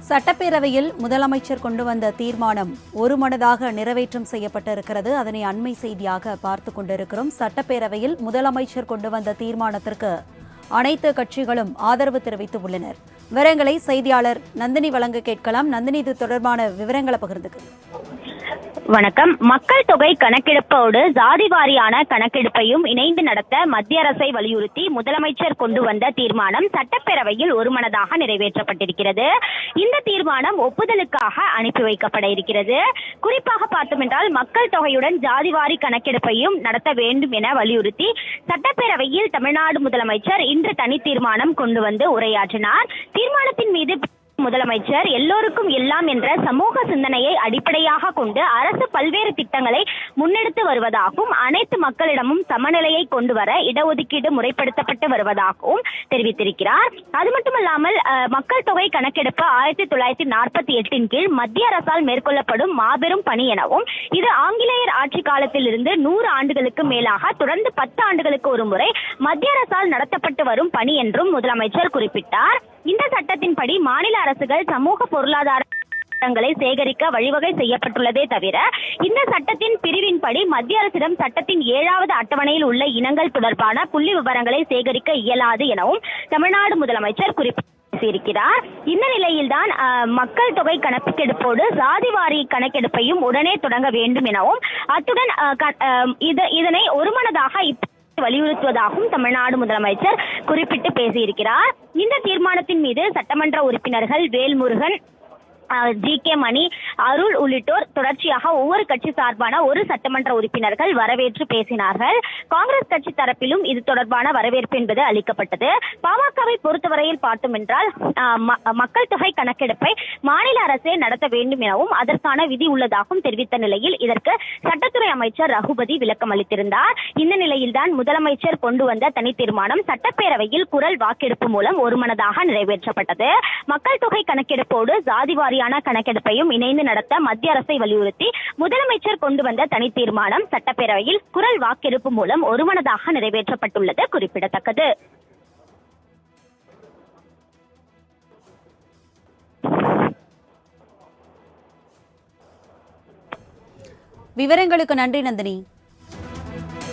சட்டப்பேரவையில் முதலமைச்சர் கொண்டு வந்த தீர்மானம் ஒருமனதாக நிறைவேற்றம் செய்யப்பட்டிருக்கிறது. அதனை அண்மை செய்தியாக பார்த்துக் கொண்டிருக்கிறோம். சட்டப்பேரவையில் முதலமைச்சர் கொண்டு வந்த தீர்மானத்திற்கு அனைத்து கட்சிகளும் ஆதரவு தெரிவித்து உள்ளனர். விவரங்களை செய்தியாளர் நந்தினி வழங்க கேட்கலாம். நந்தினி, இது தொடர்பான விவரங்களை பகிர்ந்துக்கிறது. வணக்கம். மக்கள் தொகை கணக்கெடுப்போடு சாதி வாரியான கணக்கெடுப்பையும் இணைந்து நடத்த மத்திய அரசை வலியுறுத்தி முதலமைச்சர் கொண்டு வந்த தீர்மானம் சட்டப்பேரவையில் ஒருமனதாக நிறைவேற்றப்பட்டிருக்கிறது. இந்த தீர்மானம் ஒப்புதலுக்காக அனுப்பி வைக்கப்பட இருக்கிறது. குறிப்பாக பார்த்தோம் என்றால் மக்கள் தொகையுடன் ஜாதிவாரி கணக்கெடுப்பையும் நடத்த வேண்டும் என வலியுறுத்தி சட்டப்பேரவையில் தமிழ்நாடு முதலமைச்சர் இன்று தனி தீர்மானம் கொண்டு வந்து உரையாற்றினார். தீர்மானத்தின் மீது முதலமைச்சர் எல்லோருக்கும் எல்லாம் என்ற சமூக சிந்தனையை அடிப்படையாக கொண்டு அரசு பல்வேறு திட்டங்களை முன்னெடுத்து வருவதாகவும் அனைத்து மக்களிடமும் சமநிலையை கொண்டு வர இடஒதுக்கீடு முறைப்படுத்தப்பட்டு வருவதாகவும் தெரிவித்திருக்கிறார். அது மட்டுமல்லாமல் மக்கள் தொகை கணக்கெடுப்பு 1948 கீழ் மத்திய அரசால் மேற்கொள்ளப்படும் மாபெரும் பணி எனவும் இது ஆங்கிலேயர் ஆட்சி காலத்தில் இருந்து 100 ஆண்டுகளுக்கு மேலாக தொடர்ந்து 10 ஆண்டுகளுக்கு ஒரு முறை மத்திய அரசால் நடத்தப்பட்டு வரும் பணி என்றும் முதலமைச்சர் குறிப்பிட்டார். இந்த சட்டத்தின்படி மாநில அரசுகள் சமூக பொருளாதார சேகரிக்க வழிவகை செய்யப்பட்டுள்ளதே தவிர இந்த சட்டத்தின் பிரிவின்படி மத்திய அரசிடம் சட்டத்தின் 7வது அட்டவணையில் உள்ள இனங்கள் தொடர்பான புள்ளி விவரங்களை சேகரிக்க இயலாது எனவும் தமிழ்நாடு முதலமைச்சர் குறிப்பிட்டிருக்கிறார். இந்த நிலையில்தான் மக்கள் தொகை கணக்கெடுப்போடு சாதிவாரி கணக்கெடுப்பையும் உடனே தொடங்க வேண்டும் எனவும் அத்துடன் இதனை ஒருமனதாக வலியுறுத்துவதாகவும் தமிழ்நாடு முதலமைச்சர் குறிப்பிட்டு பேசியிருக்கிறார். இந்த தீர்மானத்தின் மீது சட்டமன்ற உறுப்பினர்கள் வேல்முருகன், ஜி.கே. மணி, அருள் உள்ளிட்டோர் தொடர்ச்சியாக ஒவ்வொரு கட்சி சார்பான ஒரு சட்டமன்ற உறுப்பினர்கள் வரவேற்று பேசினார்கள். காங்கிரஸ் கட்சி தரப்பிலும் இது தொடர்பான வரவேற்பு என்பது அளிக்கப்பட்டது. பாமகவை பொறுத்தவரையில் பார்த்தோம் என்றால் மக்கள் தொகை கணக்கெடுப்பை மாநில அரசே நடத்த வேண்டும் எனவும் அதற்கான விதி உள்ளதாகவும் தெரிவித்த நிலையில் இதற்கு சட்டத்துறை அமைச்சர் ரகுபதி விளக்கம் அளித்திருந்தார். இந்த நிலையில்தான் முதலமைச்சர் கொண்டு வந்த தனி தீர்மானம் சட்டப்பேரவையில் குரல் வாக்கெடுப்பு மூலம் ஒருமனதாக நிறைவேற்றப்பட்டது. மக்கள் தொகை கணக்கெடுப்போடு ஜாதிவாரி கணக்கெடுப்பையும் இணைந்து நடத்த மத்திய அரசை வலியுறுத்தி முதலமைச்சர் கொண்டு வந்த தனி தீர்மானம் சட்டப்பேரவையில் குரல் வாக்கெடுப்பு மூலம் ஒருமனதாக நிறைவேற்றப்பட்டுள்ளது குறிப்பிடத்தக்கது. விவரங்களுக்கு நன்றி நந்தினி.